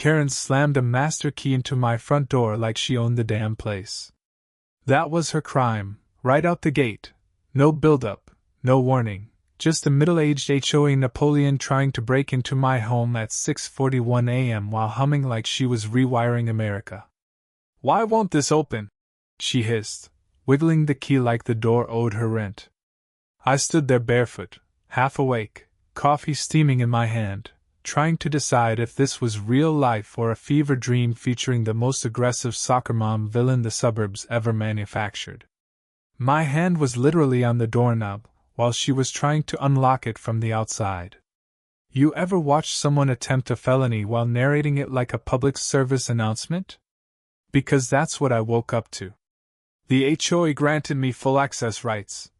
Karen slammed a master key into my front door like she owned the damn place. That was her crime, right out the gate. No build-up, no warning, just a middle-aged HOA Napoleon trying to break into my home at 6:41 a.m. while humming like she was rewiring America. "Why won't this open?" she hissed, wiggling the key like the door owed her rent. I stood there barefoot, half awake, coffee steaming in my hand, trying to decide if this was real life or a fever dream featuring the most aggressive soccer mom villain the suburbs ever manufactured. My hand was literally on the doorknob, while she was trying to unlock it from the outside. You ever watch someone attempt a felony while narrating it like a public service announcement? Because that's what I woke up to. The HOA granted me full access rights.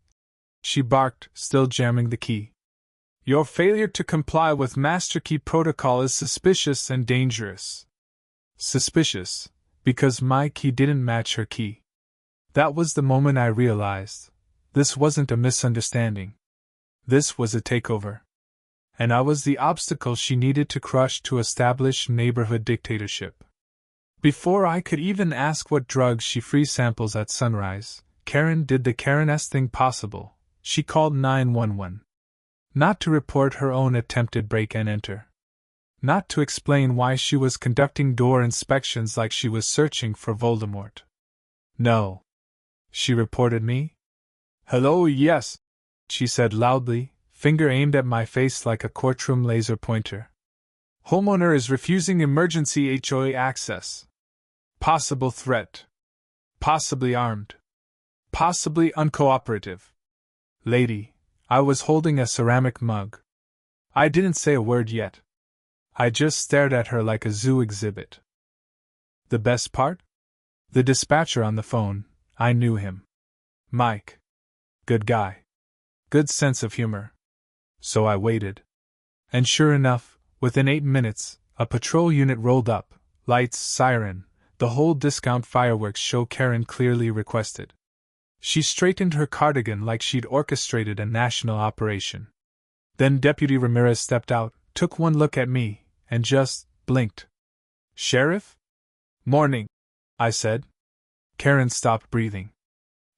She barked, still jamming the key. Your failure to comply with master key protocol is suspicious and dangerous. Suspicious, because my key didn't match her key. That was the moment I realized. This wasn't a misunderstanding. This was a takeover. And I was the obstacle she needed to crush to establish neighborhood dictatorship. Before I could even ask what drugs she free samples at sunrise, Karen did the Karen-esque thing possible. She called 911. Not to report her own attempted break and enter. Not to explain why she was conducting door inspections like she was searching for Voldemort. No. She reported me. "Hello, yes," she said loudly, finger aimed at my face like a courtroom laser pointer. "Homeowner is refusing emergency HOA access. Possible threat. Possibly armed. Possibly uncooperative." Lady, I was holding a ceramic mug. I didn't say a word yet. I just stared at her like a zoo exhibit. The best part? The dispatcher on the phone, I knew him. Mike. Good guy. Good sense of humor. So I waited. And sure enough, within 8 minutes, a patrol unit rolled up, lights, siren, the whole discount fireworks show Karen clearly requested. She straightened her cardigan like she'd orchestrated a national operation. Then Deputy Ramirez stepped out, took one look at me, and just blinked. "Sheriff?" "Morning," I said. Karen stopped breathing.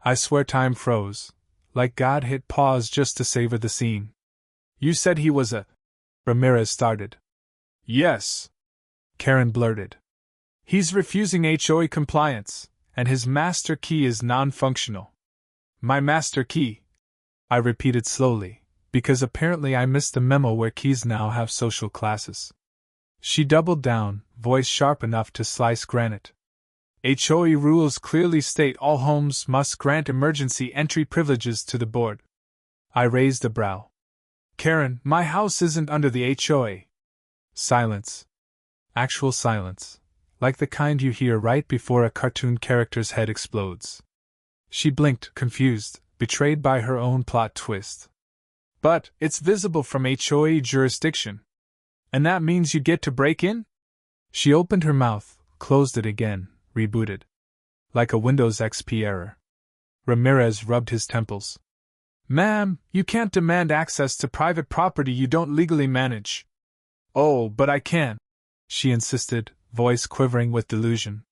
I swear time froze, like God hit pause just to savor the scene. "You said he was a..." Ramirez started. "Yes," Karen blurted. "He's refusing HOA compliance, and his master key is non-functional." "My master key," I repeated slowly, because apparently I missed the memo where keys now have social classes. She doubled down, voice sharp enough to slice granite. "HOA rules clearly state all homes must grant emergency entry privileges to the board." I raised a brow. "Karen, my house isn't under the HOA." Silence. Actual silence. Like the kind you hear right before a cartoon character's head explodes. She blinked, confused, betrayed by her own plot twist. "But it's visible from HOA jurisdiction. And that means you get to break in?" She opened her mouth, closed it again, rebooted. Like a Windows XP error. Ramirez rubbed his temples. "Ma'am, you can't demand access to private property you don't legally manage." "Oh, but I can," she insisted, voice quivering with delusion.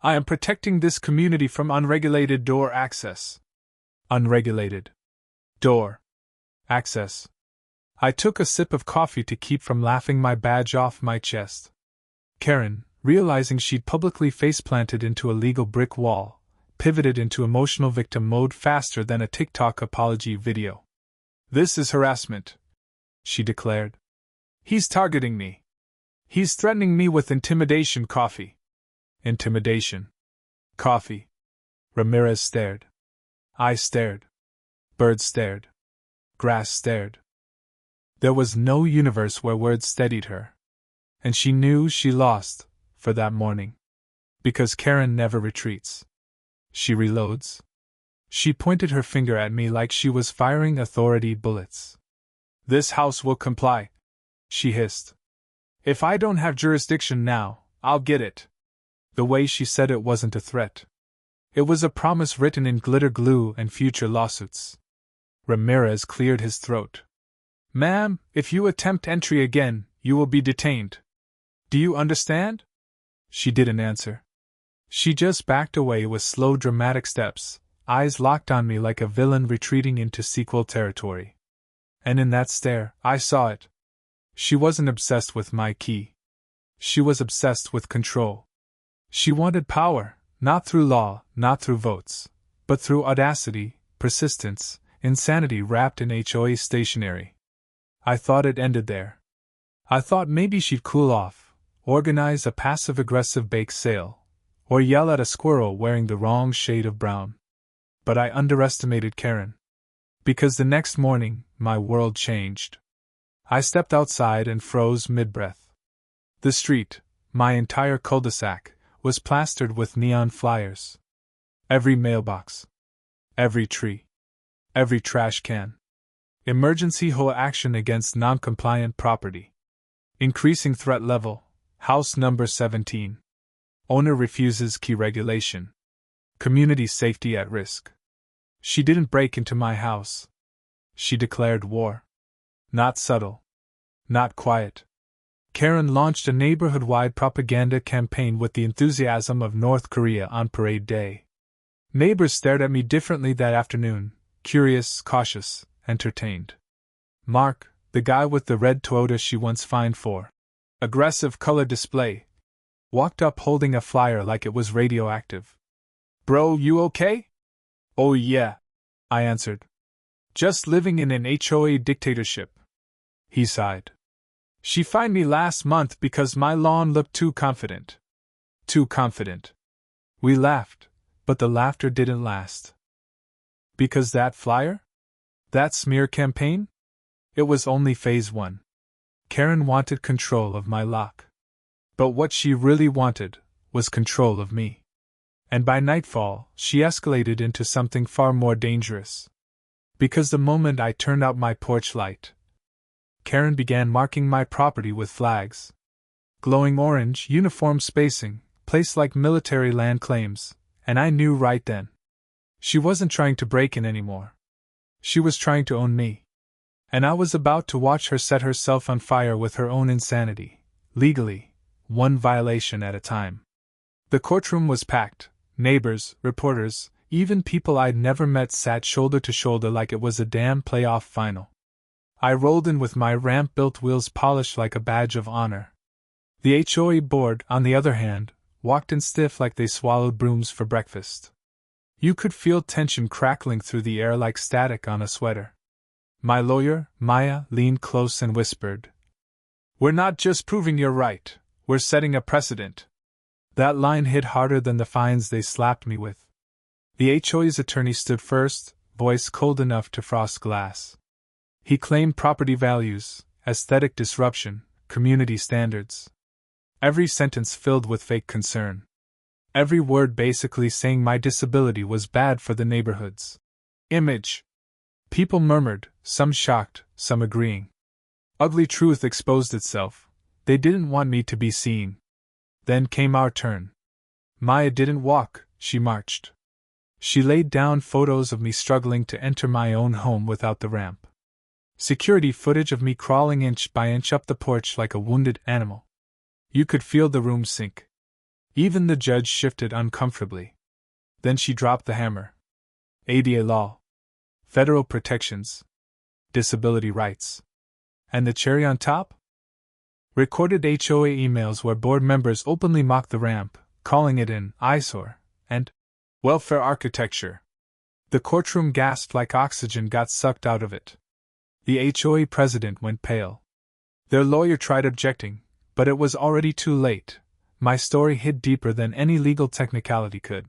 "I am protecting this community from unregulated door access." Unregulated door access. I took a sip of coffee to keep from laughing my badge off my chest. Karen, realizing she'd publicly face-planted into a legal brick wall, pivoted into emotional victim mode faster than a TikTok apology video. "This is harassment," she declared. "He's targeting me. He's threatening me with intimidation coffee." Intimidation. Coffee. Ramirez stared. I stared. Birds stared. Grass stared. There was no universe where words steadied her. And she knew she lost, for that morning. Because Karen never retreats. She reloads. She pointed her finger at me like she was firing authority bullets. "This house will comply," she hissed. "If I don't have jurisdiction now, I'll get it." The way she said it wasn't a threat. It was a promise written in glitter glue and future lawsuits. Ramirez cleared his throat. "Ma'am, if you attempt entry again, you will be detained." Do you understand? She didn't answer. She just backed away with slow dramatic steps, eyes locked on me like a villain retreating into sequel territory. And in that stare, I saw it. She wasn't obsessed with my key. She was obsessed with control. She wanted power, not through law, not through votes, but through audacity, persistence, insanity wrapped in HOA stationery. I thought it ended there. I thought maybe she'd cool off, organize a passive-aggressive bake sale, or yell at a squirrel wearing the wrong shade of brown. But I underestimated Karen. Because the next morning, my world changed. I stepped outside and froze mid-breath. The street, my entire cul-de-sac, was plastered with neon flyers. Every mailbox. Every tree. Every trash can. Emergency HOA action against non-compliant property. Increasing threat level. House number 17. Owner refuses key regulation. Community safety at risk. She didn't break into my house. She declared war. Not subtle. Not quiet. Karen launched a neighborhood-wide propaganda campaign with the enthusiasm of North Korea on parade day. Neighbors stared at me differently that afternoon, curious, cautious, entertained. Mark, the guy with the red Toyota she once fined for aggressive color display, walked up holding a flyer like it was radioactive. Bro, you okay? Oh yeah, I answered. Just living in an HOA dictatorship. He sighed. She fined me last month because my lawn looked too confident. Too confident. We laughed, but the laughter didn't last. Because that flyer? That smear campaign? It was only phase 1. Karen wanted control of my lock. But what she really wanted was control of me. And by nightfall, she escalated into something far more dangerous. Because the moment I turned out my porch light, Karen began marking my property with flags. Glowing orange, uniform spacing, placed like military land claims, and I knew right then. She wasn't trying to break in anymore. She was trying to own me. And I was about to watch her set herself on fire with her own insanity, legally, one violation at a time. The courtroom was packed. Neighbors, reporters, even people I'd never met sat shoulder to shoulder like it was a damn playoff final. I rolled in with my ramp-built wheels polished like a badge of honor. The HOA board, on the other hand, walked in stiff like they swallowed brooms for breakfast. You could feel tension crackling through the air like static on a sweater. My lawyer, Maya, leaned close and whispered, "We're not just proving you're right, we're setting a precedent." That line hit harder than the fines they slapped me with. The HOA's attorney stood first, voice cold enough to frost glass. He claimed property values, aesthetic disruption, community standards. Every sentence filled with fake concern. Every word basically saying my disability was bad for the neighborhood's image. People murmured, some shocked, some agreeing. Ugly truth exposed itself. They didn't want me to be seen. Then came our turn. Maya didn't walk, she marched. She laid down photos of me struggling to enter my own home without the ramp. Security footage of me crawling inch by inch up the porch like a wounded animal. You could feel the room sink. Even the judge shifted uncomfortably. Then she dropped the hammer. ADA law. Federal protections. Disability rights. And the cherry on top? Recorded HOA emails where board members openly mocked the ramp, calling it an eyesore and welfare architecture. The courtroom gasped like oxygen got sucked out of it. The HOA president went pale. Their lawyer tried objecting, but it was already too late. My story hit deeper than any legal technicality could.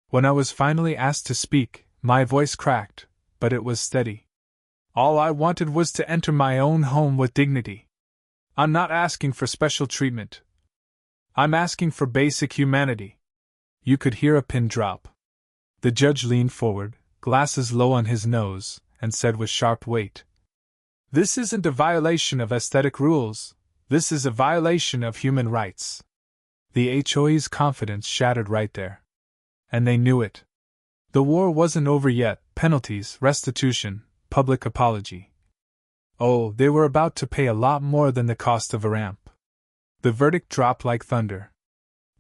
When I was finally asked to speak, my voice cracked, but it was steady. All I wanted was to enter my own home with dignity. I'm not asking for special treatment. I'm asking for basic humanity. You could hear a pin drop. The judge leaned forward, glasses low on his nose, and said with sharp weight, "This isn't a violation of aesthetic rules. This is a violation of human rights." The HOA's confidence shattered right there. And they knew it. The war wasn't over yet. Penalties, restitution, public apology. Oh, they were about to pay a lot more than the cost of a ramp. The verdict dropped like thunder.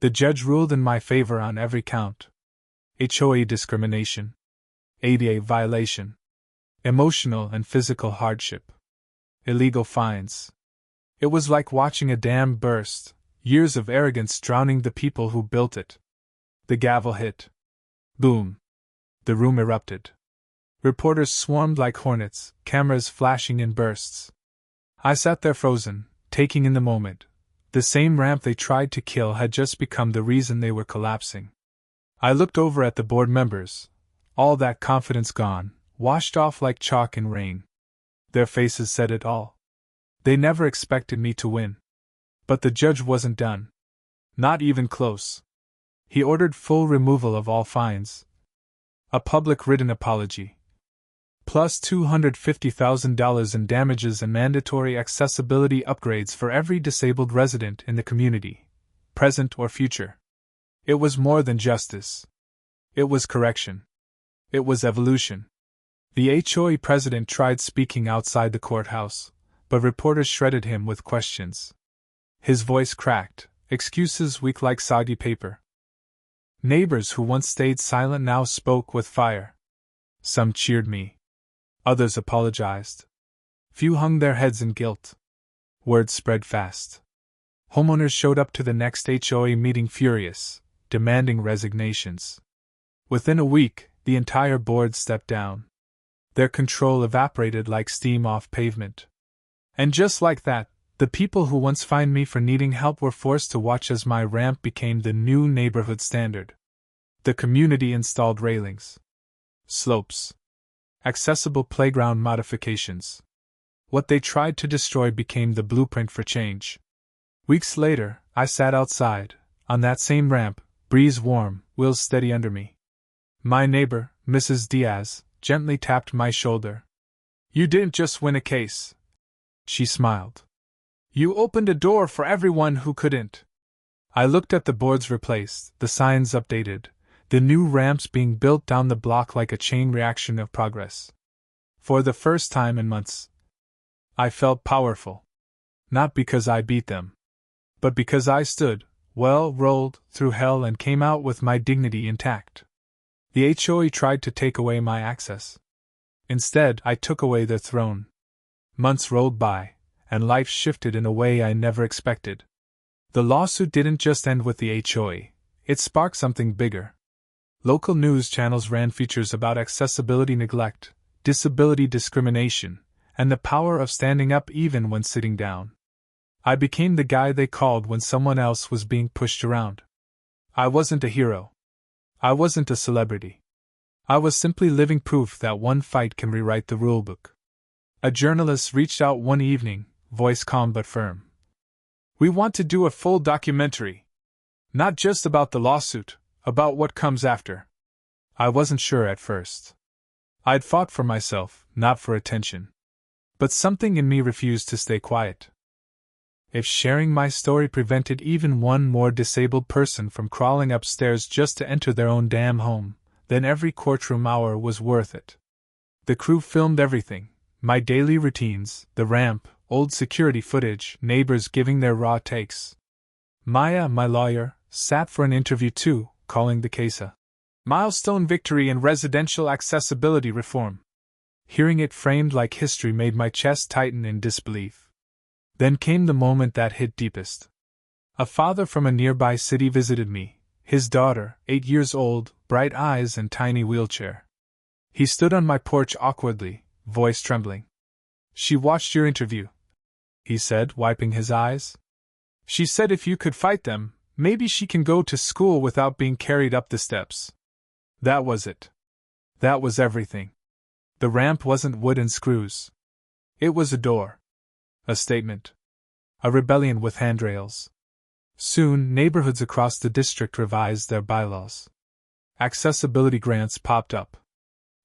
The judge ruled in my favor on every count. HOA discrimination, ADA violation, emotional and physical hardship, illegal fines. It was like watching a dam burst, years of arrogance drowning the people who built it. The gavel hit. Boom. The room erupted. Reporters swarmed like hornets, cameras flashing in bursts. I sat there frozen, taking in the moment. The same ramp they tried to kill had just become the reason they were collapsing. I looked over at the board members, all that confidence gone, washed off like chalk in rain. Their faces said it all. They never expected me to win. But the judge wasn't done. Not even close. He ordered full removal of all fines. A public written apology. Plus $250,000 in damages and mandatory accessibility upgrades for every disabled resident in the community, present or future. It was more than justice. It was correction. It was evolution. The HOA president tried speaking outside the courthouse, but reporters shredded him with questions. His voice cracked, excuses weak like soggy paper. Neighbors who once stayed silent now spoke with fire. Some cheered me. Others apologized. Few hung their heads in guilt. Word spread fast. Homeowners showed up to the next HOA meeting furious, demanding resignations. Within a week, the entire board stepped down. Their control evaporated like steam off pavement. And just like that, the people who once fined me for needing help were forced to watch as my ramp became the new neighborhood standard. The community installed railings, slopes, accessible playground modifications. What they tried to destroy became the blueprint for change. Weeks later, I sat outside, on that same ramp, breeze warm, wheels steady under me. My neighbor, Mrs. Diaz, gently tapped my shoulder. "You didn't just win a case," she smiled. "You opened a door for everyone who couldn't." I looked at the boards replaced, the signs updated, the new ramps being built down the block like a chain reaction of progress. For the first time in months, I felt powerful. Not because I beat them, but because I stood, well, rolled through hell and came out with my dignity intact. The HOA tried to take away my access. Instead, I took away their throne. Months rolled by, and life shifted in a way I never expected. The lawsuit didn't just end with the HOA, it sparked something bigger. Local news channels ran features about accessibility neglect, disability discrimination, and the power of standing up even when sitting down. I became the guy they called when someone else was being pushed around. I wasn't a hero. I wasn't a celebrity. I was simply living proof that one fight can rewrite the rulebook. A journalist reached out one evening, voice calm but firm. "We want to do a full documentary. Not just about the lawsuit, about what comes after." I wasn't sure at first. I'd fought for myself, not for attention. But something in me refused to stay quiet. If sharing my story prevented even one more disabled person from crawling upstairs just to enter their own damn home, then every courtroom hour was worth it. The crew filmed everything, my daily routines, the ramp, old security footage, neighbors giving their raw takes. Maya, my lawyer, sat for an interview too, calling the case a milestone victory in residential accessibility reform. Hearing it framed like history made my chest tighten in disbelief. Then came the moment that hit deepest. A father from a nearby city visited me, his daughter, 8 years old, bright eyes and tiny wheelchair. He stood on my porch awkwardly, voice trembling. "She watched your interview," he said, wiping his eyes. "She said if you could fight them, maybe she can go to school without being carried up the steps." That was it. That was everything. The ramp wasn't wood and screws. It was a door. A statement. A rebellion with handrails. Soon, neighborhoods across the district revised their bylaws. Accessibility grants popped up.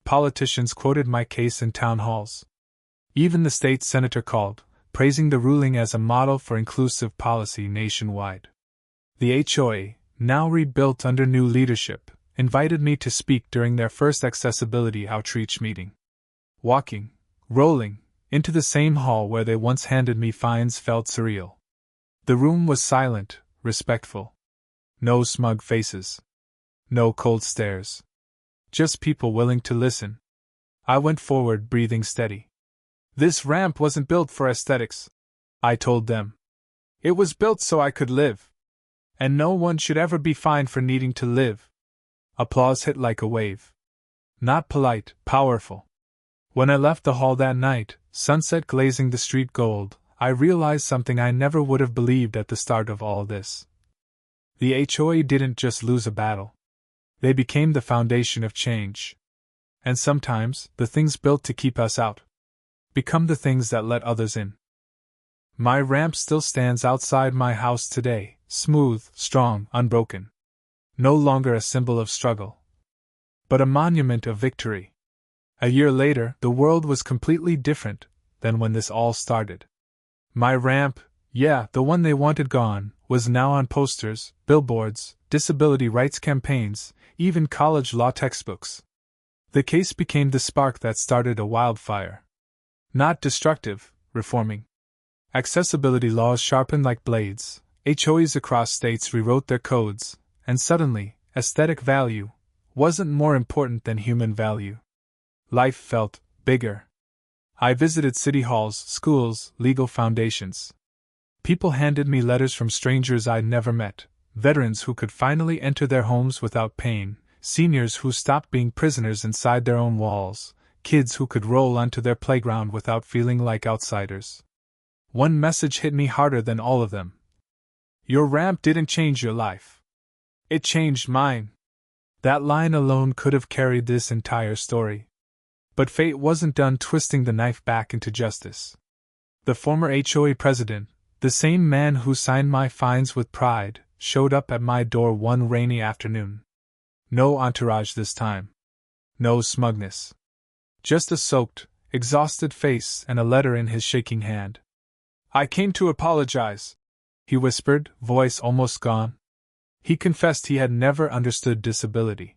Politicians quoted my case in town halls. Even the state senator called, praising the ruling as a model for inclusive policy nationwide. The HOA, now rebuilt under new leadership, invited me to speak during their first accessibility outreach meeting. Walking, rolling, into the same hall where they once handed me fines felt surreal. The room was silent, respectful. No smug faces. No cold stares. Just people willing to listen. I went forward, breathing steady. This ramp wasn't built for aesthetics, I told them. It was built so I could live. And no one should ever be fined for needing to live. Applause hit like a wave. Not polite, powerful. When I left the hall that night, sunset glazing the street gold, I realized something I never would have believed at the start of all this. The HOA didn't just lose a battle. They became the foundation of change. And sometimes, the things built to keep us out become the things that let others in. My ramp still stands outside my house today, smooth, strong, unbroken. No longer a symbol of struggle, but a monument of victory. A year later, the world was completely different than when this all started. My ramp, yeah, the one they wanted gone, was now on posters, billboards, disability rights campaigns, even college law textbooks. The case became the spark that started a wildfire. Not destructive, reforming. Accessibility laws sharpened like blades, HOAs across states rewrote their codes, and suddenly, aesthetic value wasn't more important than human value. Life felt bigger. I visited city halls, schools, legal foundations. People handed me letters from strangers I'd never met, veterans who could finally enter their homes without pain, seniors who stopped being prisoners inside their own walls, kids who could roll onto their playground without feeling like outsiders. One message hit me harder than all of them. Your ramp didn't change your life. It changed mine. That line alone could have carried this entire story. But fate wasn't done twisting the knife back into justice. The former HOA president, the same man who signed my fines with pride, showed up at my door one rainy afternoon. No entourage this time. No smugness. Just a soaked, exhausted face and a letter in his shaking hand. I came to apologize, he whispered, voice almost gone. He confessed he had never understood disability.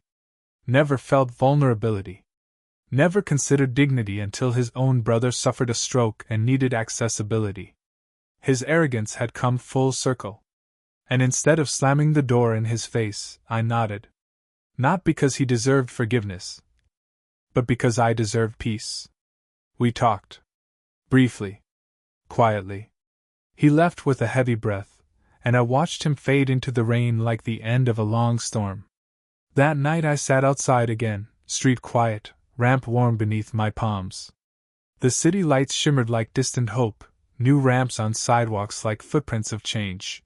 Never felt vulnerability. Never considered dignity until his own brother suffered a stroke and needed accessibility. His arrogance had come full circle. And instead of slamming the door in his face, I nodded. Not because he deserved forgiveness, but because I deserved peace. We talked. Briefly. Quietly. He left with a heavy breath, and I watched him fade into the rain like the end of a long storm. That night I sat outside again, street quiet, ramp warm beneath my palms. The city lights shimmered like distant hope, new ramps on sidewalks like footprints of change.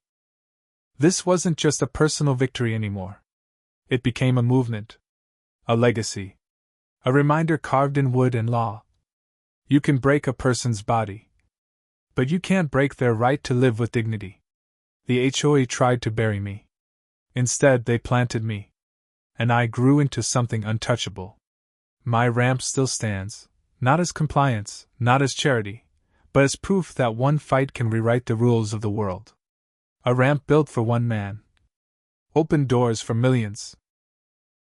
This wasn't just a personal victory anymore. It became a movement. A legacy. A reminder carved in wood and law. You can break a person's body, but you can't break their right to live with dignity. The HOA tried to bury me. Instead, they planted me. And I grew into something untouchable. My ramp still stands, not as compliance, not as charity, but as proof that one fight can rewrite the rules of the world. A ramp built for one man. Opened doors for millions.